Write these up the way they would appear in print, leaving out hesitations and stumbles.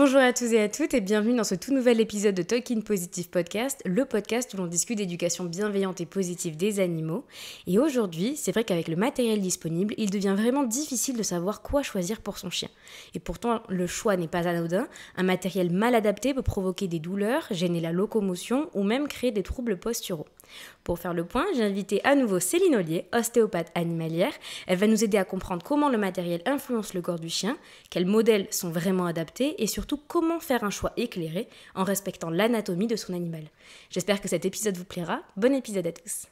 Bonjour à tous et à toutes et bienvenue dans ce tout nouvel épisode de Talking Positive Podcast, le podcast où l'on discute d'éducation bienveillante et positive des animaux. Et aujourd'hui, c'est vrai qu'avec le matériel disponible, il devient vraiment difficile de savoir quoi choisir pour son chien. Et pourtant, le choix n'est pas anodin. Un matériel mal adapté peut provoquer des douleurs, gêner la locomotion ou même créer des troubles posturaux. Pour faire le point, j'ai invité à nouveau Céline Ollier, ostéopathe animalière. Elle va nous aider à comprendre comment le matériel influence le corps du chien, quels modèles sont vraiment adaptés et surtout comment faire un choix éclairé en respectant l'anatomie de son animal. J'espère que cet épisode vous plaira. Bon épisode à tous.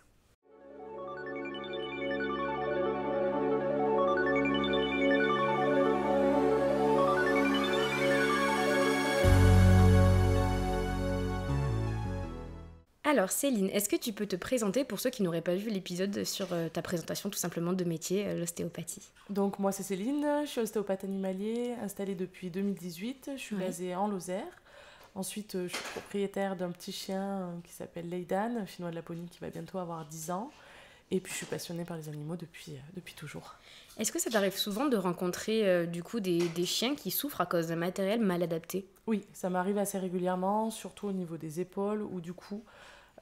Alors Céline, est-ce que tu peux te présenter pour ceux qui n'auraient pas vu l'épisode sur ta présentation tout simplement de métier, l'ostéopathie? Donc moi c'est Céline, je suis ostéopathe animalier installée depuis 2018, je suis basée en Lozère. Ensuite je suis propriétaire d'un petit chien qui s'appelle Leidan, chinois de Laponie qui va bientôt avoir 10 ans. Et puis je suis passionnée par les animaux depuis toujours. Est-ce que ça t'arrive souvent de rencontrer du coup des chiens qui souffrent à cause d'un matériel mal adapté? Oui, ça m'arrive assez régulièrement, surtout au niveau des épaules ou du cou.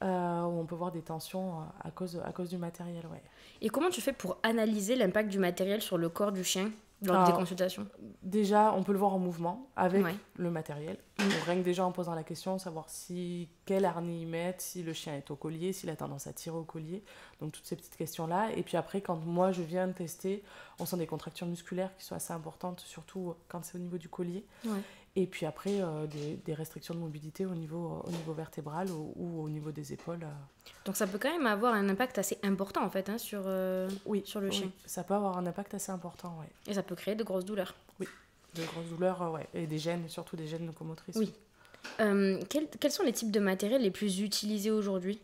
Où on peut voir des tensions à cause du matériel. Ouais. Et comment tu fais pour analyser l'impact du matériel sur le corps du chien lors des consultations? Déjà, on peut le voir en mouvement avec le matériel. Donc, rien que déjà en posant la question, savoir quel harnais ils mettent, si le chien est au collier, s'il a tendance à tirer au collier. Donc toutes ces petites questions-là. Et puis après, quand moi je viens tester, on sent des contractures musculaires qui sont assez importantes, surtout quand c'est au niveau du collier. Ouais. Et puis après, des restrictions de mobilité au niveau vertébral ou au niveau des épaules. Donc ça peut quand même avoir un impact assez important en fait sur le chien. Oui, ça peut avoir un impact assez important, oui. Et ça peut créer de grosses douleurs. Oui, de grosses douleurs, ouais. Et des gènes, surtout des gènes locomotrices. Oui. Quels sont les types de matériel les plus utilisés aujourd'hui?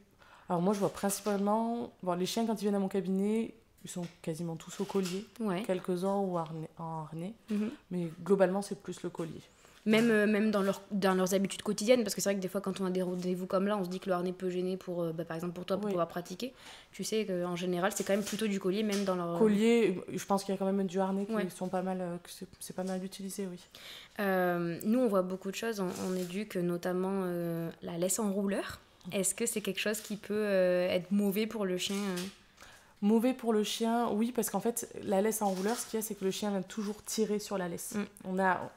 Alors moi, je vois principalement... Bon, les chiens, quand ils viennent à mon cabinet, ils sont quasiment tous au collier. Ouais. Quelques-uns ou en harnais. Mm-hmm. Mais globalement, c'est plus le collier. Même dans leurs habitudes quotidiennes, parce que c'est vrai que des fois quand on a des rendez-vous comme là, on se dit que le harnais peut gêner par exemple pour toi pour pouvoir pratiquer. Tu sais qu'en général c'est quand même plutôt du collier, même dans leur... Collier, je pense qu'il y a quand même du harnais qui sont pas mal, que c'est pas mal utilisé, oui. Nous on voit beaucoup de choses, on éduque notamment la laisse en rouleur. Est-ce que c'est quelque chose qui peut être mauvais pour le chien Mauvais pour le chien, oui, parce qu'en fait, la laisse en rouleur, ce qu'il y a, c'est que le chien va toujours tirer sur la laisse.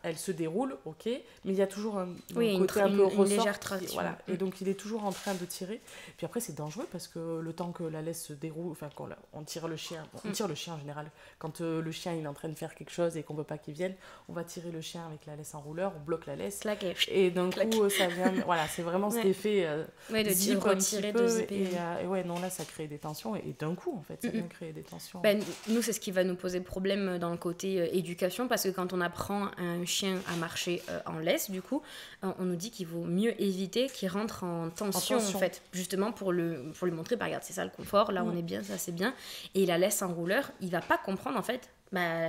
Elle se déroule, ok, mais il y a toujours un côté un peu ressort. Une légère traction. Voilà, et donc il est toujours en train de tirer. Puis après, c'est dangereux parce que le temps que la laisse se déroule, enfin, quand on tire le chien, on tire le chien en général. Quand le chien il est en train de faire quelque chose et qu'on ne veut pas qu'il vienne, on va tirer le chien avec la laisse en rouleur, on bloque la laisse. Claquer. Et d'un coup, ça vient. Voilà, c'est vraiment cet effet. De retirer, de zipper. Et ouais, non, là, ça crée des tensions et d'un coup, en fait. Ça vient créer des tensions. Nous, c'est ce qui va nous poser problème dans le côté éducation, parce que quand on apprend un chien à marcher en laisse, du coup, on nous dit qu'il vaut mieux éviter qu'il rentre en tension, en fait, justement pour lui montrer, regarde, c'est ça le confort, là on est bien, ça c'est bien. Et la laisse en rouleur, il va pas comprendre en fait.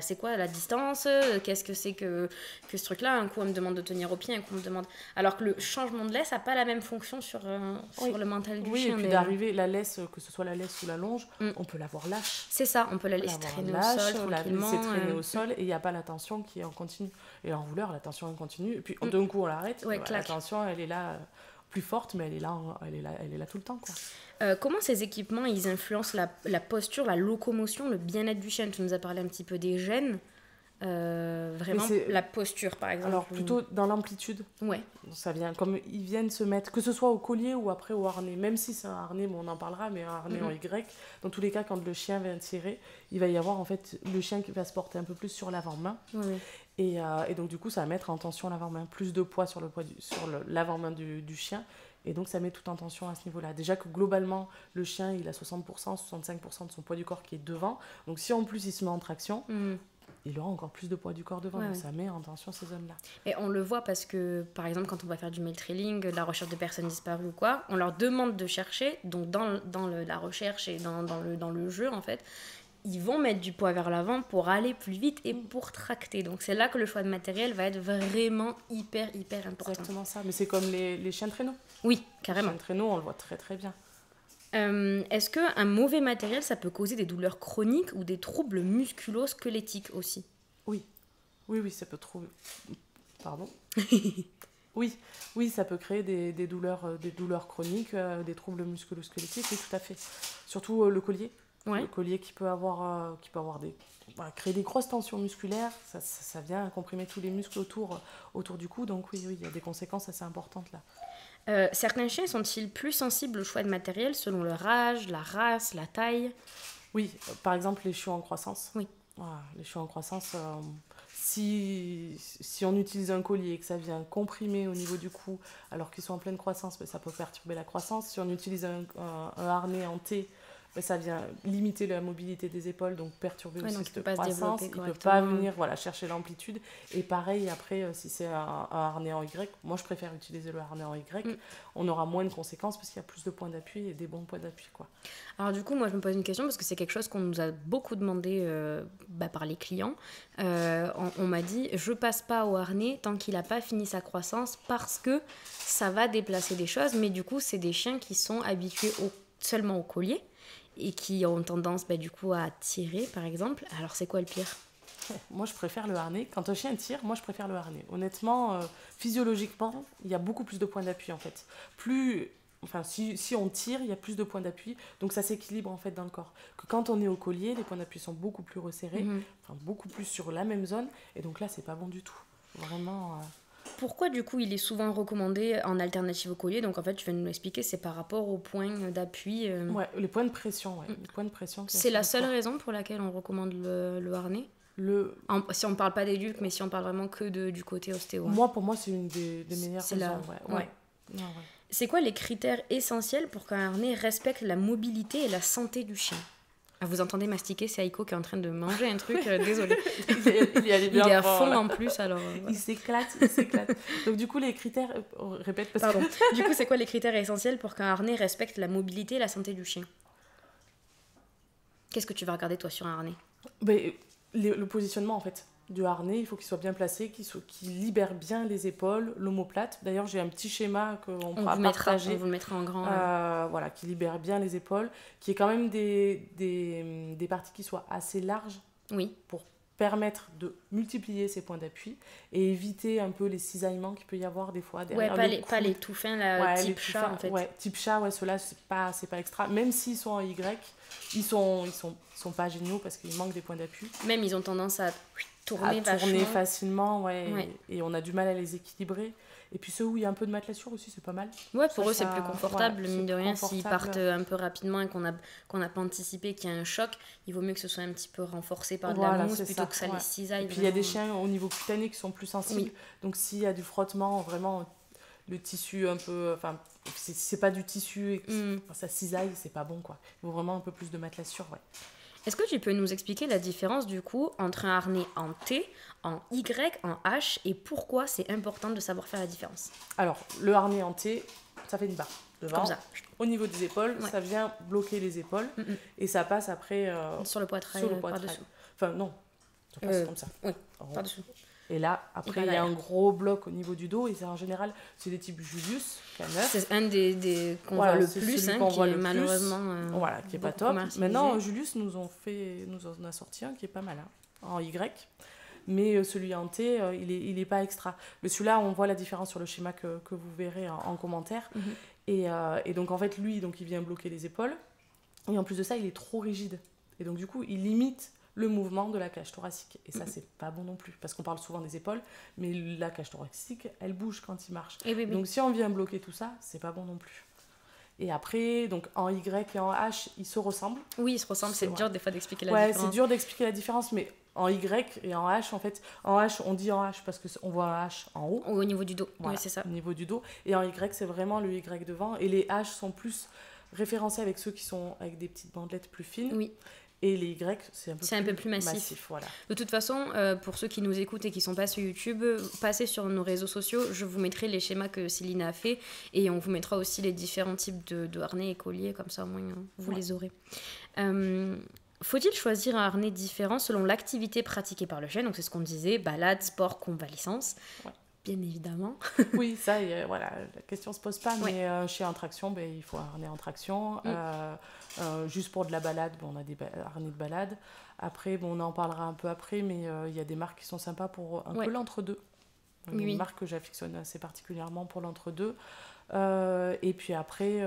C'est quoi la distance, qu'est-ce que c'est que ce truc-là. Un coup on me demande de tenir au pied, un coup on me demande... Alors que le changement de laisse n'a pas la même fonction sur le mental du chien. Oui, et puis d'arriver, la laisse, que ce soit la laisse ou la longe, on peut l'avoir lâche. C'est ça, on peut la laisser traîner au sol tranquillement. La laisser traîner au sol et il n'y a pas la tension qui est en continu. Et en rouleur, la tension est continue. Et puis d'un coup on l'arrête, la tension elle est là... plus forte, mais elle est là tout le temps, quoi. Comment ces équipements ils influencent la posture, la locomotion, le bien-être du chien? Tu nous as parlé un petit peu des gènes, vraiment la posture par exemple. Alors plutôt dans l'amplitude. Ouais. Ça vient comme ils viennent se mettre, que ce soit au collier ou après au harnais, même si c'est un harnais, on en parlera, mais un harnais en Y. Dans tous les cas, quand le chien vient tirer, il va y avoir en fait le chien qui va se porter un peu plus sur l'avant-main. Oui. Et donc du coup, ça va mettre en tension l'avant-main, plus de poids sur l'avant-main du chien. Et donc ça met tout en tension à ce niveau-là. Déjà que globalement, le chien, il a 60%, 65% de son poids du corps qui est devant. Donc si en plus il se met en traction, il aura encore plus de poids du corps devant. Donc ça met en tension ces zones-là. Et on le voit parce que, par exemple, quand on va faire du mail trailing, de la recherche de personnes disparues ou quoi, on leur demande de chercher, donc dans la recherche et dans le jeu, en fait, ils vont mettre du poids vers l'avant pour aller plus vite et pour tracter. Donc c'est là que le choix de matériel va être vraiment hyper important. Exactement ça, mais c'est comme les chiens de traîneau. Oui, carrément. Les chiens de traîneau, on le voit très très bien. Est-ce qu'un mauvais matériel, ça peut causer des douleurs chroniques ou des troubles musculo-squelettiques aussi? Oui, ça peut Pardon. Oui, oui, ça peut créer des douleurs chroniques, des troubles musculo-squelettiques, oui, tout à fait. Surtout le collier. Ouais. Le collier créer des grosses tensions musculaires, ça vient comprimer tous les muscles autour du cou, donc oui, il y a des conséquences assez importantes là. Certains chiens sont-ils plus sensibles au choix de matériel selon leur âge, la race, la taille? Oui, par exemple les chiots en croissance. Oui. Voilà, les chiots en croissance, si on utilise un collier et que ça vient comprimer au niveau du cou alors qu'ils sont en pleine croissance, ben, ça peut perturber la croissance. Si on utilise un harnais en T, ben, ça vient limiter la mobilité des épaules, donc perturber aussi cette croissance. Il ne peut pas venir chercher l'amplitude. Et pareil, après, si c'est un harnais en Y, moi je préfère utiliser le harnais en Y. On aura moins de conséquences parce qu'il y a plus de points d'appui et des bons points d'appui, quoi. Alors du coup, moi je me pose une question parce que c'est quelque chose qu'on nous a beaucoup demandé par les clients. On m'a dit, je passe pas au harnais tant qu'il n'a pas fini sa croissance parce que ça va déplacer des choses. Mais du coup, c'est des chiens qui sont habitués seulement au collier et qui ont tendance du coup à tirer, par exemple. Alors c'est quoi le pire ? Moi, je préfère le harnais. Quand un chien tire, moi, je préfère le harnais. Honnêtement, physiologiquement, il y a beaucoup plus de points d'appui, en fait. Si on tire, il y a plus de points d'appui. Donc, ça s'équilibre, en fait, dans le corps. Que quand on est au collier, les points d'appui sont beaucoup plus resserrés, beaucoup plus sur la même zone. Et donc là, c'est pas bon du tout. Vraiment... Pourquoi, du coup, il est souvent recommandé en alternative au collier ? Donc, en fait, tu viens de nous l'expliquer, c'est par rapport aux points d'appui. Ouais, les points de pression, Les points de pression. C'est la seule raison pour laquelle on recommande le harnais ? Si on ne parle pas des ducs, mais si on parle vraiment que du côté ostéo. Pour moi, c'est une des meilleures raisons. Ouais. C'est quoi les critères essentiels pour qu'un harnais respecte la mobilité et la santé du chien ? Vous entendez mastiquer, c'est Aiko qui est en train de manger un truc, désolé. Il est à fond en plus, alors... Il s'éclate. Donc du coup, les critères... répète parce Pardon. Du coup, c'est quoi les critères essentiels pour qu'un harnais respecte la mobilité et la santé du chien ? Qu'est-ce que tu vas regarder, toi, sur un harnais ? Le positionnement, en fait, du harnais, il faut qu'il soit bien placé, qu'il libère bien les épaules, l'omoplate. D'ailleurs, j'ai un petit schéma qu'on pourra partager. On vous le mettra en grand. Qui libère bien les épaules, qui est quand même des parties qui soient assez larges pour permettre de multiplier ces points d'appui et éviter un peu les cisaillements qu'il peut y avoir des fois derrière pas les tout fins, type chat, en fait. Type chat, ceux-là, c'est pas extra. Même s'ils sont en Y, ils sont pas géniaux parce qu'il manque des points d'appui. Même, ils ont tendance à tourner facilement, et on a du mal à les équilibrer. Et puis ceux où il y a un peu de matelassure aussi, c'est pas mal. Ouais, pour eux, c'est plus confortable, mine de rien. S'ils partent un peu rapidement et qu'on n'a pas anticipé qu'il y a un choc, il vaut mieux que ce soit un petit peu renforcé par de la mousse plutôt que ça les cisaille. Et puis il y a des chiens au niveau cutané qui sont plus sensibles. Donc s'il y a du frottement, vraiment, le tissu un peu... Enfin, c'est pas du tissu, et ça cisaille, c'est pas bon, quoi. Il faut vraiment un peu plus de matelassure, Est-ce que tu peux nous expliquer la différence du coup entre un harnais en T, en Y, en H et pourquoi c'est important de savoir faire la différence ? Alors, le harnais en T, ça fait une barre devant. Comme ça. Au niveau des épaules, ça vient bloquer les épaules et ça passe après sur le poitrail, par-dessous. Enfin, non, ça passe comme ça. Oui, par-dessous. Et là, après, il y a un gros bloc au niveau du dos. Et en général, c'est des types Julius, K9. C'est un des qu'on voit le plus, qui est malheureusement... qui est pas top. Maintenant, Julius nous en a sorti un qui est pas mal, en Y. Mais celui en T, il est pas extra. Mais celui-là, on voit la différence sur le schéma que vous verrez en commentaire. Et donc, en fait, lui, il vient bloquer les épaules. Et en plus de ça, il est trop rigide. Et donc, du coup, il limite le mouvement de la cage thoracique. Et ça, c'est pas bon non plus. Parce qu'on parle souvent des épaules, mais la cage thoracique, elle bouge quand il marche. Donc, si on vient bloquer tout ça, c'est pas bon non plus. Et après, donc en Y et en H, ils se ressemblent. Oui, ils se ressemblent. C'est dur des fois d'expliquer la différence. Ouais, c'est dur d'expliquer la différence, mais en Y et en H, en fait, en H, on dit en H parce qu'on voit un H en haut. Au niveau du dos, oui, c'est ça. Au niveau du dos. Et en Y, c'est vraiment le Y devant. Et les H sont plus référencés avec ceux qui sont avec des petites bandelettes plus fines. Oui. Et les Y, c'est un peu plus massif. Voilà. De toute façon, pour ceux qui nous écoutent et qui ne sont pas sur YouTube, passez sur nos réseaux sociaux. Je vous mettrai les schémas que Céline a fait et on vous mettra aussi les différents types de harnais et colliers. Comme ça, au moins, vous les aurez. Faut-il choisir un harnais différent selon l'activité pratiquée par le chien ? Donc, c'est ce qu'on disait, balade, sport, convalescence. Ouais. Bien évidemment. Oui, ça, la question ne se pose pas, mais un chien en traction, il faut un harnais en traction. Juste pour de la balade, on a des harnais de balade. Après, on en parlera un peu après, mais il y a des marques qui sont sympas pour un peu l'entre-deux. Une marque que j'affectionne assez particulièrement pour l'entre-deux. Et puis après,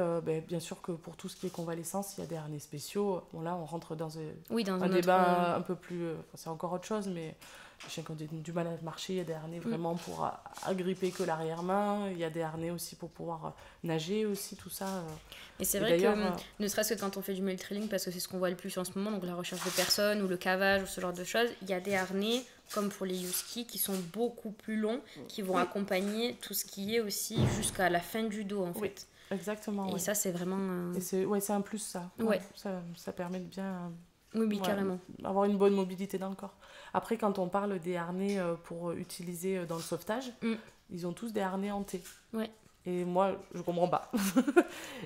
bien sûr que pour tout ce qui est convalescence, il y a des harnais spéciaux. Bon, là, on rentre dans un débat un peu plus... c'est encore autre chose, mais les chiens qui ont du mal à marcher, il y a des harnais vraiment pour agripper que l'arrière-main. Il y a des harnais aussi pour pouvoir nager aussi, tout ça. Et c'est vrai que, ne serait-ce que quand on fait du mail trailing, parce que c'est ce qu'on voit le plus en ce moment, donc la recherche de personnes ou le cavage ou ce genre de choses, il y a des harnais, comme pour les huskies, qui sont beaucoup plus longs, qui vont accompagner tout ce qui est aussi jusqu'à la fin du dos, en fait. Exactement. Et ça, c'est vraiment... Et c'est un plus, ça. Ça permet de bien... Oui, carrément. Avoir une bonne mobilité dans le corps. Après, quand on parle des harnais pour utiliser dans le sauvetage, ils ont tous des harnais en T. Ouais. Et moi, je comprends pas.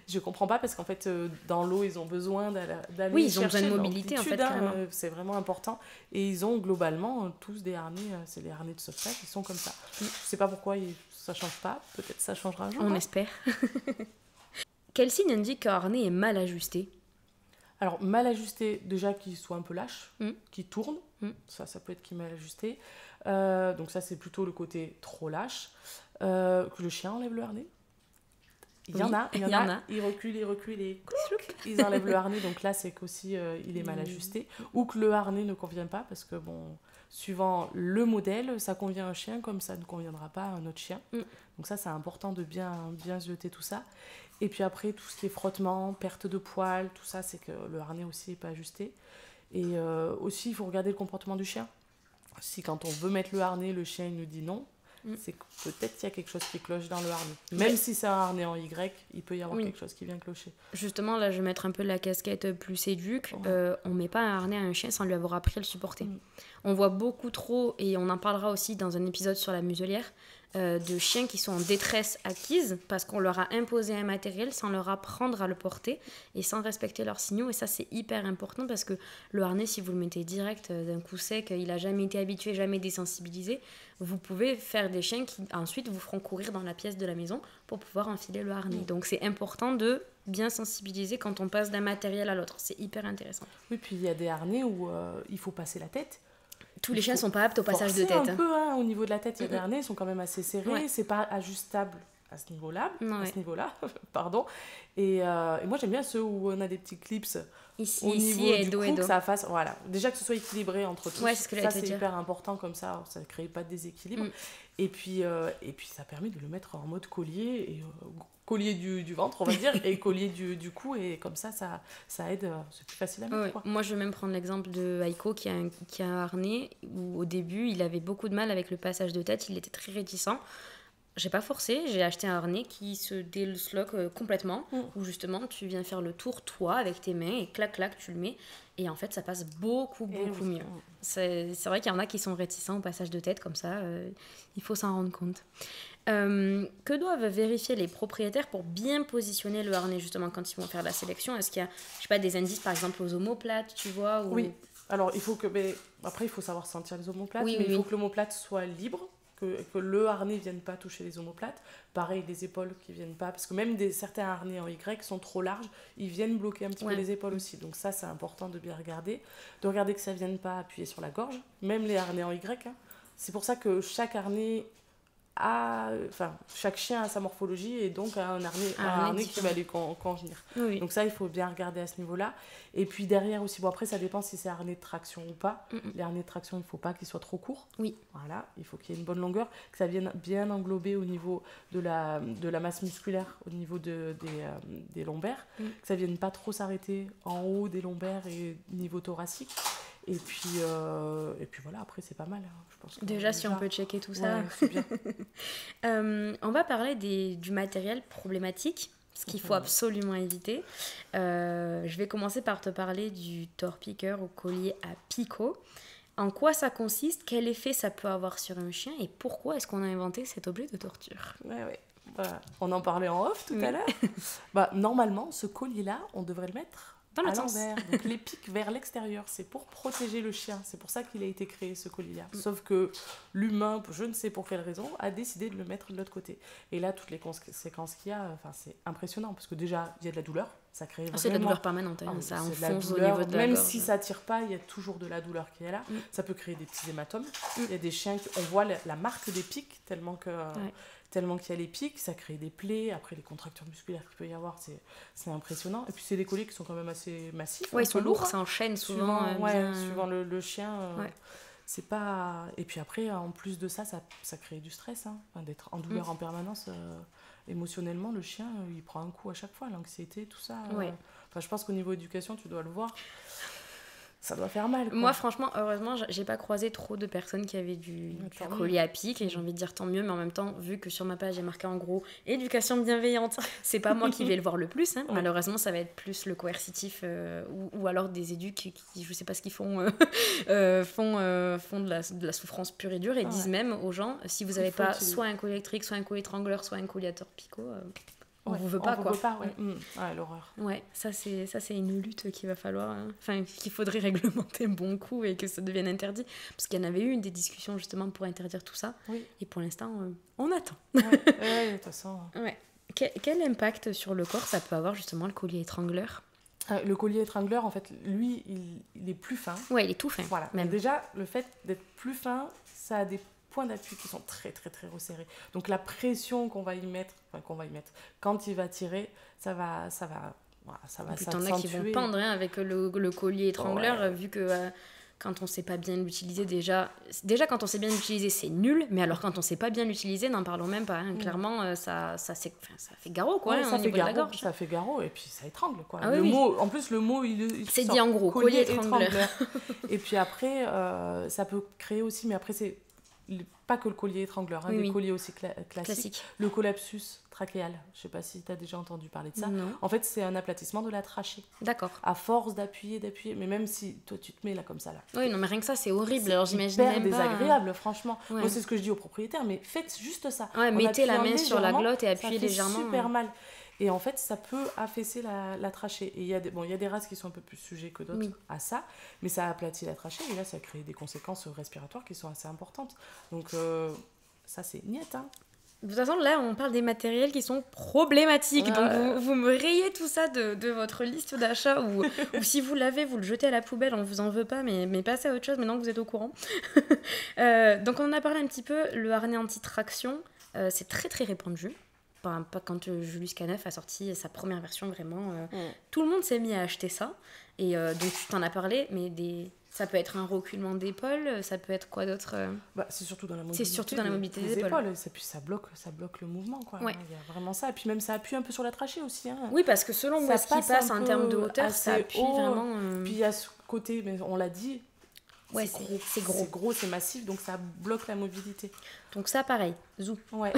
Je comprends pas parce qu'en fait, dans l'eau, ils ont besoin d'aller ils ont besoin de mobilité, en fait, carrément. C'est vraiment important. Et ils ont globalement tous des harnais, c'est les harnais de sauvetage, ils sont comme ça. Je sais pas pourquoi ça change pas. Peut-être ça changera un jour. On espère. Quel signe indique qu'un harnais est mal ajusté ? Alors, mal ajusté, déjà qu'il soit un peu lâche, qu'il tourne. Ça peut être qu'il est mal ajusté. Donc ça, c'est plutôt le côté trop lâche. Que le chien enlève le harnais. Il y en a. Ils reculent, et ils enlèvent le harnais. Donc là, c'est qu'aussi, il est mal ajusté. Ou que le harnais ne convient pas, parce que, suivant le modèle, ça convient à un chien comme ça ne conviendra pas à un autre chien. Donc ça, c'est important de bien zioter tout ça. Et puis après, tout ce qui est frottement, perte de poils, tout ça, c'est que le harnais aussi n'est pas ajusté. Et aussi, il faut regarder le comportement du chien. Si quand on veut mettre le harnais, le chien il nous dit non, c'est que peut-être qu'il y a quelque chose qui cloche dans le harnais. Même si c'est un harnais en Y, il peut y avoir quelque chose qui vient clocher. Justement, là, je vais mettre un peu la casquette plus éduque. On met pas un harnais à un chien sans lui avoir appris à le supporter. On voit beaucoup trop, et on en parlera aussi dans un épisode sur la muselière, de chiens qui sont en détresse acquise parce qu'on leur a imposé un matériel sans leur apprendre à le porter et sans respecter leurs signaux. Et ça, c'est hyper important parce que le harnais, si vous le mettez direct d'un coup sec, il n'a jamais été habitué, jamais désensibilisé, vous pouvez faire des chiens qui ensuite vous feront courir dans la pièce de la maison pour pouvoir enfiler le harnais. Donc c'est important de bien sensibiliser quand on passe d'un matériel à l'autre. C'est hyper intéressant. Oui, puis il y a des harnais où il faut passer la tête. Tous les chiens ne sont pas aptes au passage de tête. Un peu, au niveau de la tête, il y a des harnais, ils sont quand même assez serrés. C'est pas ajustable à ce niveau-là. Pardon. Et moi, j'aime bien ceux où on a des petits clips ici et du cou, que ça fasse, voilà. Déjà que ce soit équilibré entre tous. Ça, c'est hyper important, comme ça ne crée pas de déséquilibre. Et puis ça permet de le mettre en mode collier, et collier du ventre, on va dire, et collier du cou, et comme ça aide, c'est plus facile à mettre. Moi, je vais même prendre l'exemple de Aiko qui a un harnais où au début, il avait beaucoup de mal avec le passage de tête, il était très réticent. J'ai pas forcé, j'ai acheté un harnais qui se désloque complètement, où justement tu viens faire le tour toi avec tes mains et clac tu le mets, et en fait ça passe beaucoup mieux. C'est vrai qu'il y en a qui sont réticents au passage de tête comme ça, il faut s'en rendre compte. Que doivent vérifier les propriétaires pour bien positionner le harnais justement quand ils vont faire la sélection? Est-ce qu'il y a des indices par exemple aux omoplates, tu vois ou... Oui, alors il faut après il faut savoir sentir les omoplates, il faut que l'omoplate soit libre. Que le harnais ne vienne pas toucher les omoplates. Pareil, les épaules qui ne viennent pas. Parce que même certains harnais en Y sont trop larges, ils viennent bloquer un petit peu les épaules aussi. Donc ça, c'est important de bien regarder. De regarder que ça ne vienne pas appuyer sur la gorge. Même les harnais en Y. C'est pour ça que chaque harnais chaque chien a sa morphologie et donc a un harnais qui va lui convenir. Donc ça, il faut bien regarder à ce niveau-là. Et puis derrière aussi, après ça dépend si c'est harnais de traction ou pas. Les harnais de traction, il ne faut pas qu'ils soient trop courts. Voilà, il faut qu'il y ait une bonne longueur, que ça vienne bien englober au niveau de la masse musculaire, au niveau des lombaires, que ça ne vienne pas trop s'arrêter en haut des lombaires et niveau thoracique. Et puis voilà, après c'est pas mal. Je pense que déjà, si on peut checker tout ça. C'est bien. On va parler du matériel problématique, ce qu'il faut absolument éviter. Je vais commencer par te parler du torpiqueur au collier à picot. En quoi ça consiste? Quel effet ça peut avoir sur un chien? Et pourquoi est-ce qu'on a inventé cet objet de torture? On en parlait en off tout à l'heure. Normalement, ce collier-là, on devrait le mettre Dans à l'autre sens. l'envers. Donc les pics vers l'extérieur, c'est pour protéger le chien. C'est pour ça qu'il a été créé, ce collier-là. Sauf que l'humain, je ne sais pour quelle raison, a décidé de le mettre de l'autre côté. Et là, toutes les conséquences qu'il y a, c'est impressionnant. Parce que déjà, il y a de la douleur. Ça crée vraiment... C'est de la douleur permanente. Ah, Ça c'est de la enfonce au douleur. niveau de la Même gorge. si ça tire pas, il y a toujours de la douleur qui est là. Ça peut créer des petits hématomes. Il y a des chiens, on voit la marque des pics tellement qu'il y a les pics, ça crée des plaies. Après, les contractures musculaires qu'il peut y avoir, c'est impressionnant. Et puis, c'est des colliers qui sont quand même assez massifs. Ouais, ils sont lourds, hein. ça enchaîne souvent. Suivant le chien. Ouais. C'est pas... Et puis après, en plus de ça, ça crée du stress. Hein. Enfin, d'être en douleur en permanence, émotionnellement, le chien, il prend un coup à chaque fois. L'anxiété, tout ça. Enfin, je pense qu'au niveau éducation, tu dois le voir. Ça doit faire mal, quoi. Moi, franchement, heureusement, j'ai pas croisé trop de personnes qui avaient du collier à pic, et j'ai envie de dire tant mieux, mais en même temps, vu que sur ma page, j'ai marqué en gros éducation bienveillante, c'est pas moi qui vais le voir le plus. Hein. Malheureusement, ça va être plus le coercitif ou alors des éduques qui, je sais pas ce qu'ils font, font de la souffrance pure et dure et disent même aux gens, si vous avez pas soit un collier électrique, soit un collier étrangleur, soit un colliateur picot, on vous veut pas, quoi. L'horreur. Ouais, ça c'est une lutte qu'il va falloir, qu'il faudrait réglementer un bon coup et que ça devienne interdit, parce qu'il y en avait eu des discussions justement pour interdire tout ça, et pour l'instant on attend. De toute façon. Quel impact sur le corps ça peut avoir justement le collier étrangleur? Le collier étrangleur, en fait, lui, il est plus fin. Ouais, il est tout fin. Voilà. Même. Déjà, le fait d'être plus fin, ça a des points d'appui qui sont très très très resserrés. Donc la pression qu'on va y mettre, quand il va tirer, ça va s'accentuer. T'en as qui vont pendre avec le collier étrangleur, vu que quand on sait pas bien l'utiliser, déjà quand on sait bien l'utiliser, c'est nul, mais alors quand on sait pas bien l'utiliser, n'en parlons même pas. Hein. Clairement, ça fait garrot, quoi, au niveau de la gorge. Ça fait garrot, et puis ça étrangle, quoi. Mot, en plus, le mot, il c'est dit en gros, collier étrangleur. Et puis après, ça peut créer aussi, mais après, c'est pas que le collier étrangleur, des colliers aussi classiques. Le collapsus trachéal, je sais pas si tu as déjà entendu parler de ça. Non. En fait, c'est un aplatissement de la trachée. D'accord. À force d'appuyer, mais même si toi tu te mets là comme ça là. Oui, non, mais rien que ça, c'est horrible. Alors j'imagine même pas. Désagréable, franchement. Moi, c'est ce que je dis aux propriétaires, mais faites juste ça. Ouais, mettez la main sur la glotte et appuyez légèrement. Ça fait super mal. Et en fait, ça peut affaisser la trachée. Et il y a des races qui sont un peu plus sujets que d'autres à ça, mais ça aplatit la trachée et là, ça crée des conséquences respiratoires qui sont assez importantes. Donc, ça, c'est niet, hein. De toute façon, là, on parle des matériels qui sont problématiques. Donc, vous me rayez tout ça de votre liste d'achat ou si vous l'avez, vous le jetez à la poubelle, on vous en veut pas, mais passez à autre chose maintenant que vous êtes au courant. Donc, on en a parlé un petit peu, le harnais anti-traction, c'est très, très répandu. Pas quand Julius Caneff a sorti sa première version, vraiment, tout le monde s'est mis à acheter ça. Et donc, tu t'en as parlé, mais ça peut être un reculement d'épaule, ça peut être quoi d'autre c'est surtout dans la mobilité, des épaules. Et puis ça bloque le mouvement, quoi. Il y a vraiment ça. Et puis même ça appuie un peu sur la trachée aussi. Hein. Oui, parce que selon où est-ce qu'il passe en termes de hauteur, ça appuie vraiment. Puis il y a ce côté, mais on l'a dit, c'est gros. C'est gros, c'est massif, donc ça bloque la mobilité. Donc ça, pareil, zou. Ouais.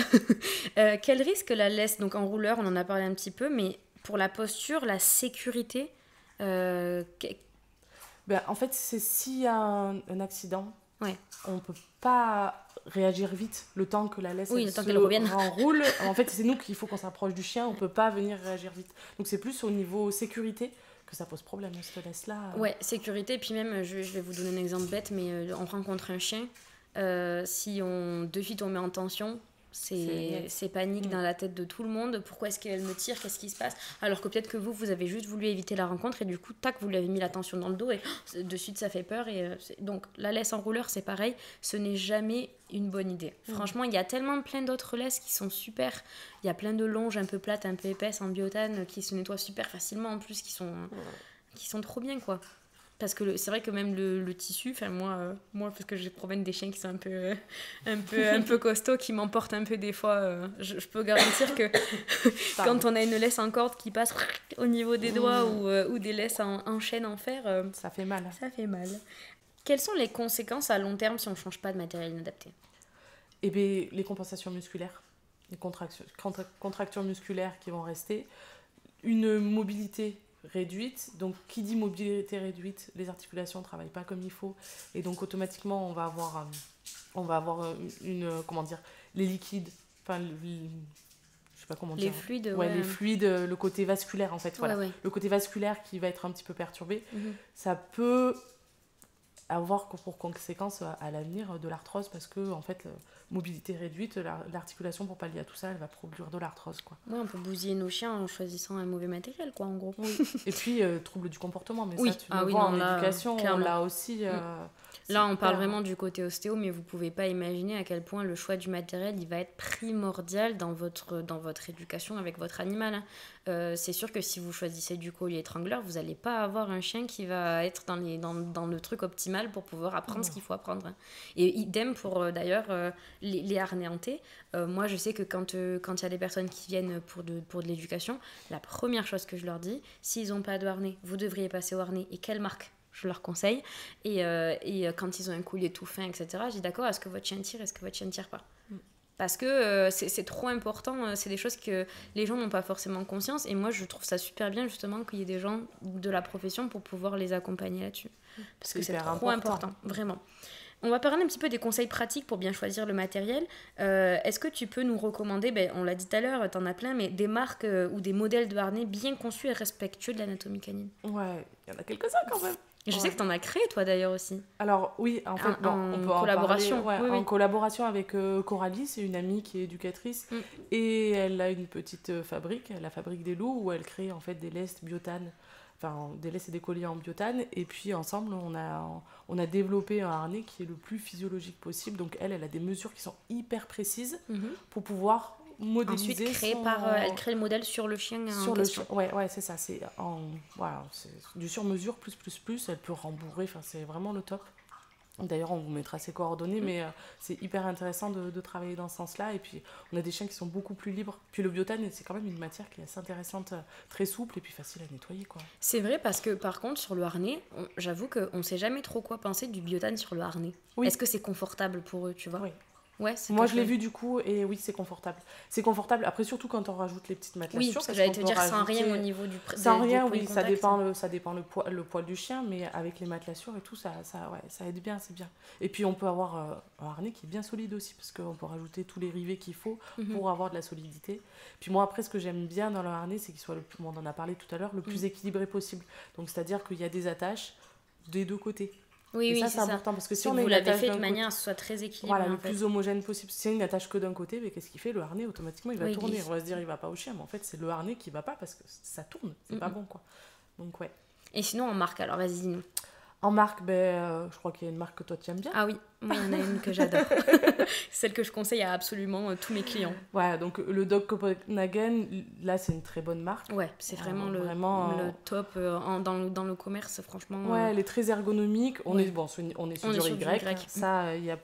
Quel risque la laisse, donc en rouleur, on en a parlé un petit peu, mais pour la posture, la sécurité, en fait, c'est s'il y a un accident, on ne peut pas réagir vite le temps que la laisse le temps qu'elle revienne. Enroule. En fait, c'est nous qu'il faut qu'on s'approche du chien, on ne peut pas venir réagir vite. Donc c'est plus au niveau sécurité que ça pose problème, cette laisse-là. Ouais, sécurité, puis même, je vais vous donner un exemple bête, mais on rencontre un chien, si de suite on met en tension, c'est panique dans la tête de tout le monde. Pourquoi est-ce qu'elle me tire? Qu'est-ce qui se passe? Alors que peut-être que vous avez juste voulu éviter la rencontre et du coup, tac, vous lui avez mis la tension dans le dos et de suite ça fait peur. Donc la laisse en rouleur, c'est pareil, ce n'est jamais une bonne idée. Franchement, il y a tellement plein d'autres laisses qui sont super. Il y a plein de longes un peu plates, un peu épaisses en biotane qui se nettoient super facilement en plus, qui sont trop bien, quoi. Parce que c'est vrai que même le tissu, moi parce que je promène des chiens qui sont un peu costauds, qui m'emportent un peu des fois, je peux garantir que quand on a une laisse en corde qui passe au niveau des doigts ou des laisses en chaîne en fer, ça fait mal. Ça fait mal. Quelles sont les conséquences à long terme si on ne change pas de matériel inadapté? Eh bien, les compensations musculaires, les contractures musculaires qui vont rester, une mobilité réduite. Donc qui dit mobilité réduite, les articulations ne travaillent pas comme il faut et donc automatiquement on va avoir les liquides, je sais pas comment Les dire. fluides, Ouais, les fluides, le côté vasculaire en fait, voilà. Ouais. Le côté vasculaire qui va être un petit peu perturbé, Mhm. ça peut avoir pour conséquence à l'avenir de l'arthrose parce que en fait mobilité réduite, l'articulation pour pallier à tout ça elle va produire de l'arthrose quoi. Ouais, on peut bousiller nos chiens en choisissant un mauvais matériel quoi en gros. Oui. Et puis troubles du comportement, mais Oui. ça tu le vois en éducation, on clairement. l'a aussi. Là, on parle vraiment du côté ostéo, mais vous pouvez pas imaginer à quel point le choix du matériel, il va être primordial dans votre éducation avec votre animal. Hein. C'est sûr que si vous choisissez du collier étrangleur, vous n'allez pas avoir un chien qui va être dans le truc optimal pour pouvoir apprendre ce qu'il faut apprendre. Hein. Et idem pour d'ailleurs les harnais hantés. Moi, je sais que quand il y a des personnes qui viennent pour de l'éducation, la première chose que je leur dis, s'ils n'ont pas de harnais, vous devriez passer au harnais. Et quelle marque ? Je leur conseille. Et quand ils ont un collier tout fin, etc., je dis d'accord, est-ce que votre chien tire, est-ce que votre chien ne tire pas ? Parce que c'est trop important, c'est des choses que les gens n'ont pas forcément conscience. Et moi, je trouve ça super bien, justement, qu'il y ait des gens de la profession pour pouvoir les accompagner là-dessus. Parce que c'est trop important, vraiment. On va parler un petit peu des conseils pratiques pour bien choisir le matériel. Est-ce que tu peux nous recommander, on l'a dit tout à l'heure, t'en as plein, mais des marques ou des modèles de harnais bien conçus et respectueux de l'anatomie canine ? Ouais, il y en a quelques-uns quand même. Je sais que tu en as créé, toi, d'ailleurs, aussi. Alors, oui, en fait, en on peut collaboration. En parler, en collaboration avec Coralie, c'est une amie qui est éducatrice. Et elle a une petite fabrique, la fabrique des loups, où elle crée, en fait, des lestes biotane. Enfin, des lestes et des colliers en biotane. Et puis, ensemble, on a développé un harnais qui est le plus physiologique possible. Donc, elle a des mesures qui sont hyper précises pour pouvoir modéliser. Ensuite, elle crée le modèle sur le chien sur le chien. Ouais, c'est ça. C'est du sur-mesure, plus. Elle peut rembourrer. Enfin, c'est vraiment le top. D'ailleurs, on vous mettra ses coordonnées, mais c'est hyper intéressant de travailler dans ce sens-là. Et puis, on a des chiens qui sont beaucoup plus libres. Puis le biotane, c'est quand même une matière qui est assez intéressante, très souple et puis facile à nettoyer, quoi. C'est vrai parce que, par contre, sur le harnais, j'avoue qu'on ne sait jamais trop quoi penser du biotane sur le harnais. Oui. Est-ce que c'est confortable pour eux, tu vois ? Oui. Ouais, moi je l'ai vu du coup et oui c'est confortable. C'est confortable après surtout quand on rajoute les petites matelassures. Oui, parce que j'allais te dire sans rien au niveau du sans rien oui ça dépend le poil du chien mais avec les matelassures et tout ça aide bien, c'est bien. Et puis on peut avoir un harnais qui est bien solide aussi parce qu'on peut rajouter tous les rivets qu'il faut pour avoir de la solidité. Puis moi après ce que j'aime bien dans le harnais c'est qu'il soit on en a parlé tout à l'heure le plus équilibré possible. Donc c'est-à-dire qu'il y a des attaches des deux côtés. Oui, ça, c'est important parce que si on vous l'avez fait de manière à ce soit très équilibré. Voilà, le plus homogène possible. Si c'est une attache que d'un côté, mais qu'est-ce qu'il fait ? Le harnais, automatiquement, il va tourner. Glisse. On va se dire, il va pas au chien, mais en fait, c'est le harnais qui va pas parce que ça tourne. C'est pas bon, quoi. Donc, ouais. Et sinon, en marque, alors vas-y, dis-nous. En marque, je crois qu'il y a une marque que toi tu aimes bien. Ah oui, moi il y en a une que j'adore. Celle que je conseille à absolument tous mes clients. Voilà, donc le Dog Copenhagen, là c'est une très bonne marque. Ouais, c'est vraiment le top dans le commerce, franchement. Ouais, elle est très ergonomique. On est sur du Y. Ça, il y a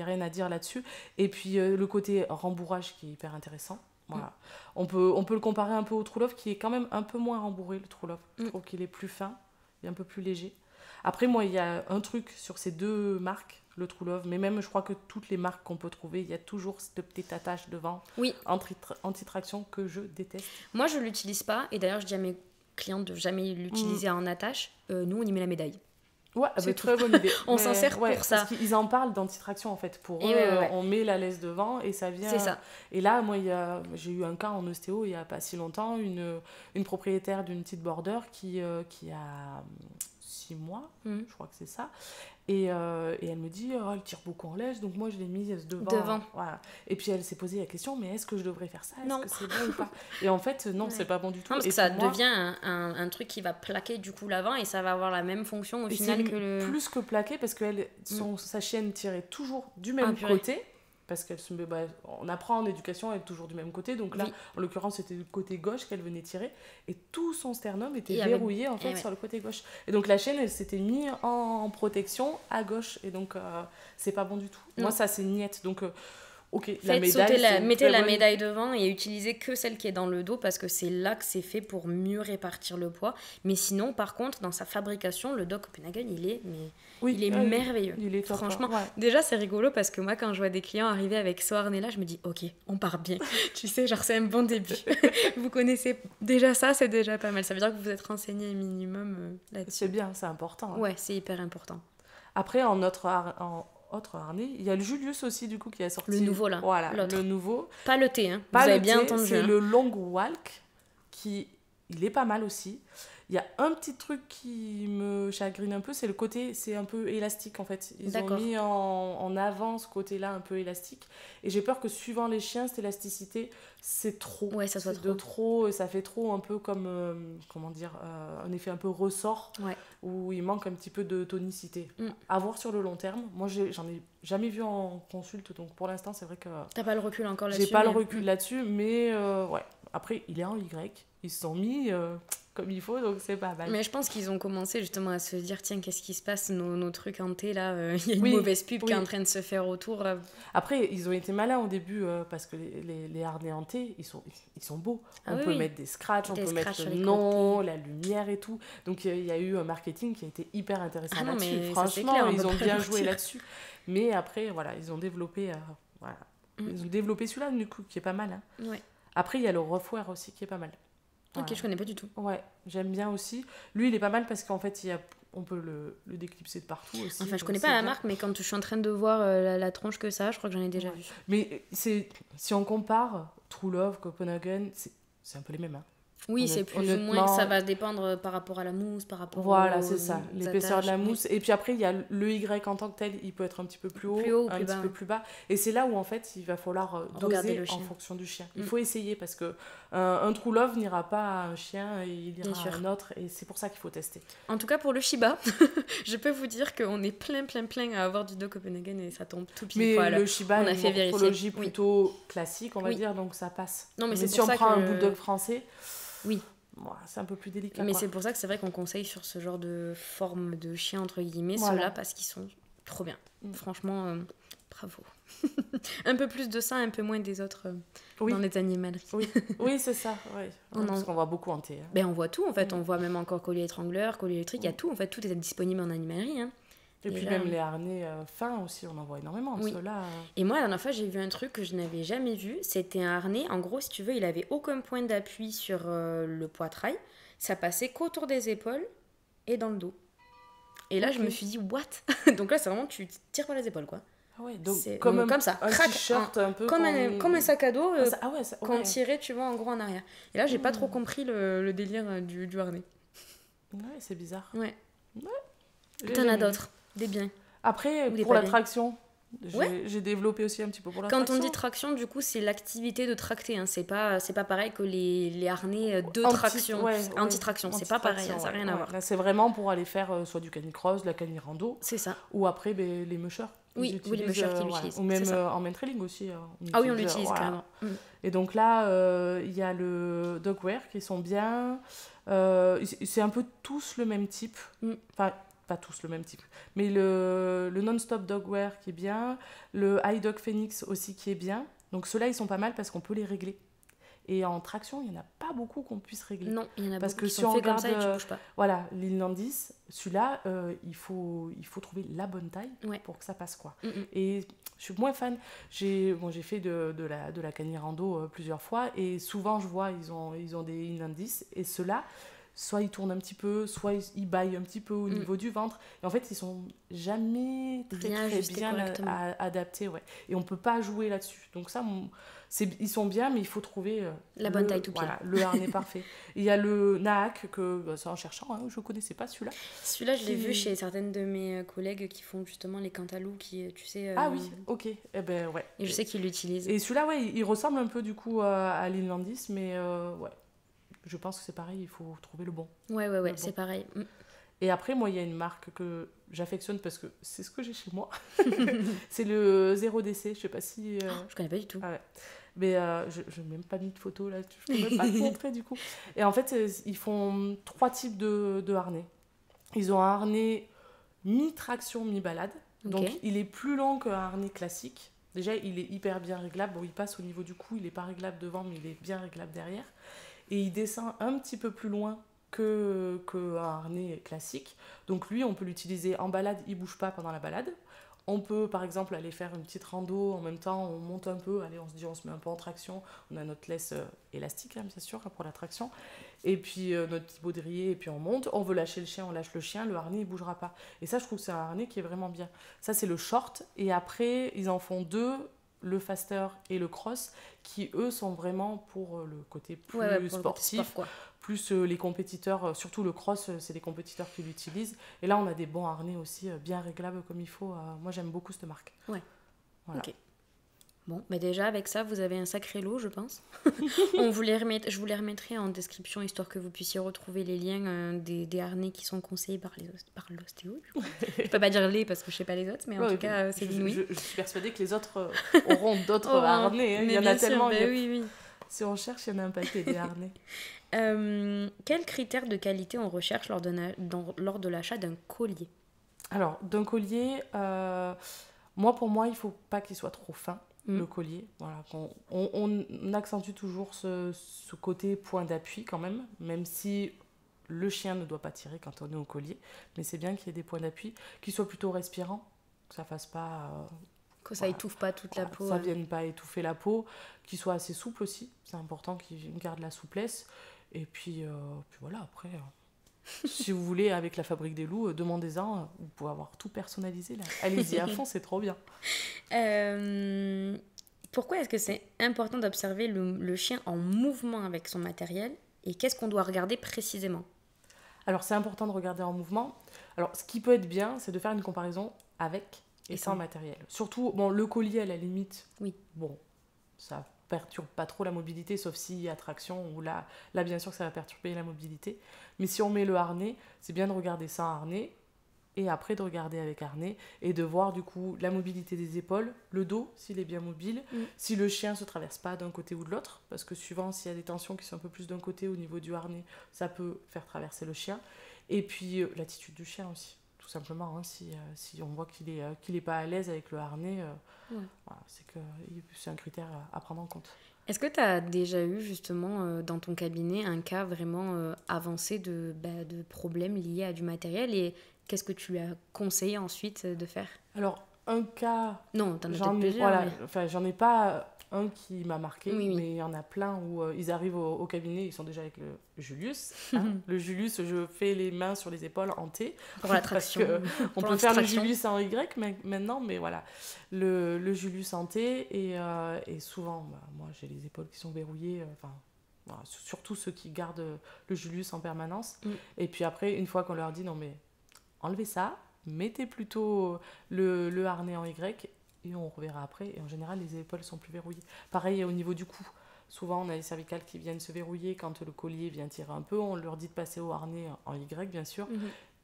rien à dire là-dessus. Et puis le côté rembourrage qui est hyper intéressant. Voilà. On peut le comparer un peu au True Love qui est quand même un peu moins rembourré, le True Love. Je trouve qu'il est plus fin, il est un peu plus léger. Après, moi, il y a un truc sur ces deux marques, le True Love, mais même je crois que toutes les marques qu'on peut trouver, il y a toujours cette petite attache devant, anti-traction, que je déteste. Moi, je ne l'utilise pas, et d'ailleurs, je dis à mes clientes de jamais l'utiliser en attache. Nous, on y met la médaille. Ouais, très bonne idée. On s'en sert pour ça. Parce qu'ils en parlent d'antitraction en fait. Pour eux, on met la laisse devant et ça vient. C'est ça. Et là, moi, j'ai eu un cas en ostéo il n'y a pas si longtemps, une propriétaire d'une petite border qui a 6 mois, je crois que c'est ça. Et elle me dit, elle tire beaucoup en laisse, donc moi je l'ai mise devant. Voilà. Et puis elle s'est posé la question, mais est-ce que je devrais faire ça ? Est-ce que c'est bon ou pas ? Et en fait, non, c'est pas bon du tout. Non, parce que ça devient un truc qui va plaquer du coup l'avant et ça va avoir la même fonction au final que le... Plus que plaquer, parce que sa chienne tirait toujours du même côté. Parce on apprend en éducation à être toujours du même côté. Donc là, en l'occurrence, c'était du côté gauche qu'elle venait tirer. Et tout son sternum était verrouillé sur le côté gauche. Et donc la chienne, elle s'était mise en protection à gauche. Et donc, c'est pas bon du tout. Non. Moi, ça, c'est niette. Donc, mettez la médaille devant et utilisez que celle qui est dans le dos parce que c'est là que c'est fait pour mieux répartir le poids. Mais sinon, par contre, dans sa fabrication, le Dog Copenhagen, il est merveilleux. Il est top, franchement, déjà, c'est rigolo parce que moi, quand je vois des clients arriver avec ce harnais-là, je me dis, ok, on part bien. Tu sais, genre, c'est un bon début. Vous connaissez déjà ça, c'est déjà pas mal. Ça veut dire que vous êtes renseigné minimum là-dessus. C'est bien, c'est important. Ouais, c'est hyper important. Après, autre harnais. Il y a le Julius aussi, du coup, qui a sorti. Le nouveau, là. Voilà, l'autre. le nouveau. Pas le T, hein. Pas Vous le avez bien T, entendu. c'est hein. le Long Walk, il est pas mal aussi. Il y a un petit truc qui me chagrine un peu, c'est le côté, c'est un peu élastique en fait. Ils ont mis en avant ce côté-là un peu élastique. Et j'ai peur que suivant les chiens, cette élasticité, c'est trop. Ouais, ça soit c'est de trop, et ça fait trop un peu comme, un effet un peu ressort, où il manque un petit peu de tonicité. À voir sur le long terme. Moi, j'en ai jamais vu en consulte, donc pour l'instant, c'est vrai que... T'as pas le recul encore là-dessus. J'ai pas le recul là-dessus, mais ouais. Après, il est en Y. Ils se sont mis... comme il faut, donc c'est pas mal. Mais je pense qu'ils ont commencé justement à se dire, tiens, qu'est-ce qui se passe, nos trucs en thé, là, il y a une mauvaise pub qui est en train de se faire autour. Après, ils ont été malins au début, parce que les harnais en thé, ils sont beaux. On peut mettre des scratchs, on peut mettre le nom, la lumière et tout. Donc il y a eu un marketing qui a été hyper intéressant là-dessus. Franchement, clair, ils ont bien joué là-dessus. Mais après, voilà, ils ont développé, ils ont développé celui-là, du coup, qui est pas mal. Hein. Ouais. Après, il y a le Roughwear aussi, qui est pas mal. Ok, je connais pas du tout. Ouais, j'aime bien aussi. Lui, il est pas mal parce qu'en fait, on peut le déclipser de partout aussi. Enfin, je connais pas la marque, mais quand je suis en train de voir la tronche que ça, je crois que j'en ai déjà vu. Mais si on compare True Love, Copenhagen, c'est un peu les mêmes. Hein. Oui, c'est plus ou moins, ça va dépendre par rapport à la mousse, par rapport Voilà, c'est ça, l'épaisseur de la mousse. Et puis après, il y a le Y en tant que tel, il peut être un petit peu plus haut, un petit peu plus bas. Et c'est là où, en fait, il va falloir doser en fonction du chien. Il faut essayer, parce que un True Love n'ira pas à un chien, et il ira à un autre, et c'est pour ça qu'il faut tester. En tout cas, pour le Shiba, je peux vous dire qu'on est plein à avoir du Dog Copenhagen, et ça tombe tout pile poil. Mais le Shiba, a une morphologie plutôt classique, on va dire, donc ça passe. Non, mais si on prend un Bulldog français... Oui. C'est un peu plus délicat. Mais c'est pour ça que c'est vrai qu'on conseille sur ce genre de forme de chien, entre guillemets, ceux-là, parce qu'ils sont trop bien. Franchement, bravo. Un peu plus de ça, un peu moins des autres dans les animaleries. Oui, c'est ça. Parce qu'on voit beaucoup en thé. Hein. Ben, on voit tout, en fait. On voit même encore collier étrangleur, collier électrique. Il y a tout, en fait. Tout est disponible en animalerie. Hein. Et puis là, même les harnais fins aussi, on en voit énormément. Ceux-là, Et moi, la dernière fois, j'ai vu un truc que je n'avais jamais vu. C'était un harnais, en gros, si tu veux, il avait aucun point d'appui sur le poitrail. Ça passait qu'autour des épaules et dans le dos. Et là, je me suis dit, what? Donc là, c'est vraiment, tu tires par les épaules, quoi. Ah ouais, donc comme ça, un t-shirt un peu comme un sac à dos qu'on tirait, tu vois, en gros en arrière. Et là, j'ai pas trop compris le délire du harnais. Ouais, c'est bizarre. Ouais. T'en as d'autres, des biens. Après, pour la traction, j'ai développé aussi un petit peu pour la traction. Quand on dit traction, du coup, c'est l'activité de tracter. Hein. C'est pas pareil que les harnais de traction. Anti-traction, c'est pas pareil, ça n'a rien à voir. Là, c'est vraiment pour aller faire soit du canicross, de la canirando. C'est ça. Ou après, les mushers. Oui, les mushers qui l'utilisent. Ou même en main trailing aussi. On l'utilise carrément. Et donc là, il y a le dogwear qui sont bien. C'est un peu tous le même type. Enfin, pas tous le même type. Mais le non-stop dogwear qui est bien. Le high dog phoenix aussi qui est bien. Donc ceux-là, ils sont pas mal parce qu'on peut les régler. Et en traction, il n'y en a pas beaucoup qu'on puisse régler. Non, il y en a parce beaucoup que qui si sont on faits regarde, comme ça et tu bouges pas. Voilà, l'Inlandis, celui-là, il faut trouver la bonne taille pour que ça passe, quoi. Et je suis moins fan. J'ai fait de la canirando plusieurs fois et souvent, je vois, ils ont des Inlandis et ceux-là, soit ils tournent un petit peu, soit ils baillent un petit peu au niveau du ventre. Et en fait, ils sont jamais très bien adaptés. Ouais. Et on peut pas jouer là-dessus. Donc ça, ils sont bien, mais il faut trouver la bonne taille tout pile. Voilà, le harnais parfait. Il y a le Naak, c'est en cherchant, hein, je connaissais pas celui-là. Celui-là, je l'ai vu chez certaines de mes collègues qui font justement les cantalous, qui, tu sais... Ah oui, ok. Eh ben, ouais. Et je sais qu'ils l'utilisent. Et celui-là, ouais, il ressemble un peu du coup à l'Inlandis, mais ouais. Je pense que c'est pareil, il faut trouver le bon. Ouais, c'est pareil. Et après, moi, il y a une marque que j'affectionne parce que c'est ce que j'ai chez moi. C'est le 0DC, je sais pas si... je connais pas du tout. Ah ouais. Mais je n'ai même pas mis de photo là, je peux même pas te montrer du coup. Et en fait, ils font 3 types de harnais. Ils ont un harnais mi-traction, mi-balade. Donc, il est plus long qu'un harnais classique. Déjà, il est hyper bien réglable. Bon, il passe au niveau du cou, il n'est pas réglable devant, mais il est bien réglable derrière. Et il descend un petit peu plus loin qu'un harnais classique. Donc lui, on peut l'utiliser en balade, il ne bouge pas pendant la balade. On peut par exemple aller faire une petite rando, en même temps on monte un peu, allez on se dit on se met un peu en traction, on a notre laisse élastique hein, bien sûr pour la traction, et puis notre petit baudrier, et puis on monte, on veut lâcher le chien, on lâche le chien, le harnais il bougera pas. Et ça je trouve que c'est un harnais qui est vraiment bien. Ça c'est le short, et après ils en font deux, le faster et le cross, qui eux sont vraiment pour le côté plus pour sportif, le côté sport, quoi. plus les compétiteurs, surtout le cross, c'est les compétiteurs qui l'utilisent. Et là, on a des bons harnais aussi, bien réglables comme il faut. Moi, j'aime beaucoup cette marque. Ouais. Voilà. Ok. Bon, bah déjà avec ça, vous avez un sacré lot, je pense. Je vous les remettrai en description, histoire que vous puissiez retrouver les liens des harnais qui sont conseillés par l'ostéo. Je peux pas dire les parce que je sais pas les autres, mais en tout cas, c'est l'inouï. Je suis persuadée que les autres auront d'autres harnais. Hein. Il y en a tellement. Oui. Si on cherche, il y en a un paquet des harnais. Quels critères de qualité on recherche lors de l'achat d'un collier? Alors, d'un collier, pour moi, il faut pas qu'il soit trop fin. Le collier, voilà, on accentue toujours ce côté point d'appui quand même si le chien ne doit pas tirer quand on est au collier, mais c'est bien qu'il y ait des points d'appui, qui soient plutôt respirants, que ça fasse pas... que ça étouffe pas toute la peau. Ça ne vienne pas étouffer la peau, qu'il soit assez souple aussi, c'est important qu'il garde la souplesse, et puis voilà, après... si vous voulez, avec la Fabrique des Loups, demandez-en, vous pouvez avoir tout personnalisé là. Allez-y à fond, c'est trop bien. Pourquoi est-ce que c'est important d'observer le chien en mouvement avec son matériel, et qu'est-ce qu'on doit regarder précisément? Alors c'est important de regarder en mouvement. Alors ce qui peut être bien, c'est de faire une comparaison avec et sans matériel. Surtout, le collier à la limite, oui. Ça perturbe pas trop la mobilité, sauf s'il y a traction, ou là bien sûr que ça va perturber la mobilité. Mais si on met le harnais, c'est bien de regarder sans harnais, et après de regarder avec harnais, et de voir du coup la mobilité des épaules, le dos, s'il est bien mobile, si le chien se traverse pas d'un côté ou de l'autre, parce que suivant, s'il y a des tensions qui sont un peu plus d'un côté au niveau du harnais, ça peut faire traverser le chien. Et puis l'attitude du chien aussi, tout simplement, hein, si on voit qu'il est pas à l'aise avec le harnais, voilà, c'est un critère à prendre en compte. Est-ce que tu as déjà eu justement dans ton cabinet un cas vraiment avancé de problèmes liés à du matériel, et qu'est-ce que tu lui as conseillé ensuite de faire? Alors, un cas... Non, t'en as peut-être plusieurs. Voilà, mais... j'en ai pas un qui m'a marqué, oui. Mais il y en a plein où ils arrivent au cabinet, ils sont déjà avec le Julius. Hein. Le Julius, je fais les mains sur les épaules en T. Pour la traction. On peut faire le Julius en Y maintenant, mais voilà. Le Julius en T, et souvent, moi j'ai les épaules qui sont verrouillées, voilà, surtout ceux qui gardent le Julius en permanence. Et puis après, une fois qu'on leur dit non mais enlevez ça, mettez plutôt le harnais en Y, et on reverra après. Et en général, les épaules sont plus verrouillées. Pareil au niveau du cou. Souvent, on a les cervicales qui viennent se verrouiller quand le collier vient tirer un peu. On leur dit de passer au harnais en Y, bien sûr.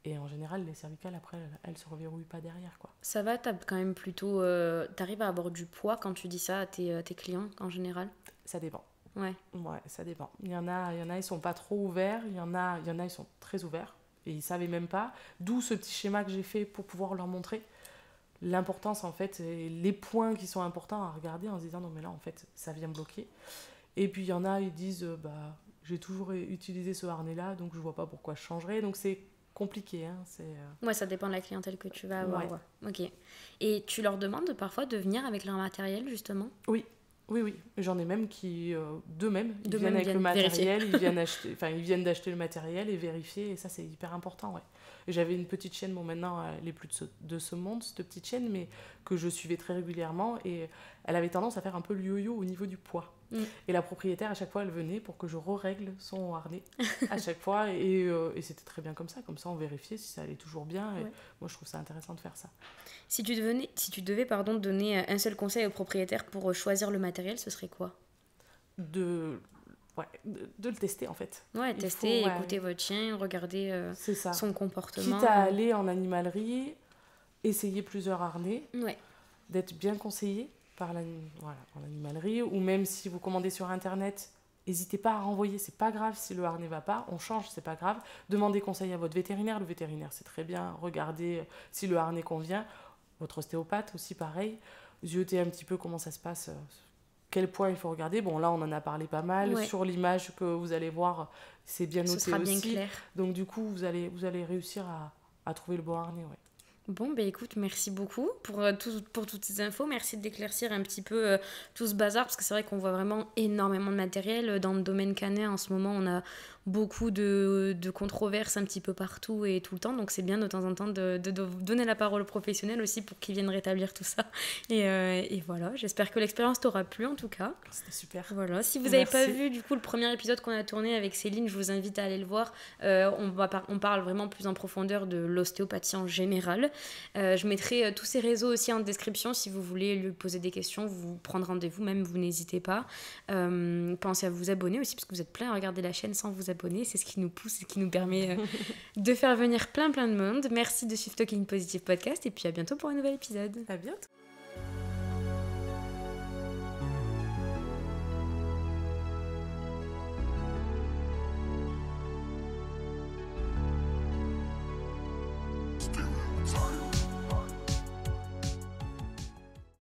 Et en général, les cervicales, après, elles se reverrouillent pas derrière, quoi. Ça va, t'as quand même plutôt... t'arrives à avoir du poids quand tu dis ça à tes clients, en général? Ça dépend. Ouais, ça dépend. Il y en a, ils sont pas trop ouverts. Il y en a, ils sont très ouverts. Et ils savaient même pas. D'où ce petit schéma que j'ai fait pour pouvoir leur montrer l'importance, en fait, et les points qui sont importants à regarder en se disant non mais là en fait ça vient bloquer. Et puis il y en a, ils disent j'ai toujours utilisé ce harnais là, donc je vois pas pourquoi je changerais. Donc c'est compliqué, hein. Ouais, ça dépend de la clientèle que tu vas avoir. Ouais. Ok. Et tu leur demandes parfois de venir avec leur matériel, justement? Oui. J'en ai même qui d'eux-mêmes ils viennent avec le matériel, ils viennent d'acheter le matériel et vérifier, et ça c'est hyper important, ouais. J'avais une petite chienne, maintenant elle est plus de ce monde, cette petite chienne, mais que je suivais très régulièrement, et elle avait tendance à faire un peu le yo-yo au niveau du poids. Et la propriétaire, à chaque fois, elle venait pour que je re-règle son harnais à chaque fois, et c'était très bien comme ça on vérifiait si ça allait toujours bien, et moi je trouve ça intéressant de faire ça. Si tu devais donner un seul conseil au propriétaire pour choisir le matériel, ce serait quoi? De le tester, en fait. Écouter votre chien, regarder son comportement. Quitte à aller en animalerie, essayer plusieurs harnais, d'être bien conseillé par en animalerie, ou même si vous commandez sur internet, n'hésitez pas à renvoyer, c'est pas grave si le harnais va pas, on change, c'est pas grave. Demandez conseil à votre vétérinaire, le vétérinaire c'est très bien, regardez si le harnais convient. Votre ostéopathe aussi pareil, zioter un petit peu comment ça se passe, quel point il faut regarder. Bon, là on en a parlé pas mal, sur l'image que vous allez voir, c'est bien noté aussi. Ce sera bien clair. Donc du coup vous allez réussir à trouver le bon harnais, Bon, bah écoute, merci beaucoup pour toutes ces infos. Merci d'éclaircir un petit peu tout ce bazar, parce que c'est vrai qu'on voit vraiment énormément de matériel. Dans le domaine canin, en ce moment, on a beaucoup de controverses un petit peu partout et tout le temps. Donc c'est bien de temps en temps de donner la parole aux professionnels aussi pour qu'ils viennent rétablir tout ça. Et voilà, j'espère que l'expérience t'aura plu en tout cas. C'était super. Voilà, si vous n'avez pas vu du coup le premier épisode qu'on a tourné avec Céline, je vous invite à aller le voir. On parle vraiment plus en profondeur de l'ostéopathie en général. Je mettrai tous ces réseaux aussi en description si vous voulez lui poser des questions, vous prendre rendez-vous, même vous n'hésitez pas. Pensez à vous abonner aussi parce que vous êtes plein à regarder la chaîne sans vous abonner, c'est ce qui nous pousse et qui nous permet de faire venir plein de monde. Merci de suivre Talking Positive Podcast et puis à bientôt pour un nouvel épisode. À bientôt.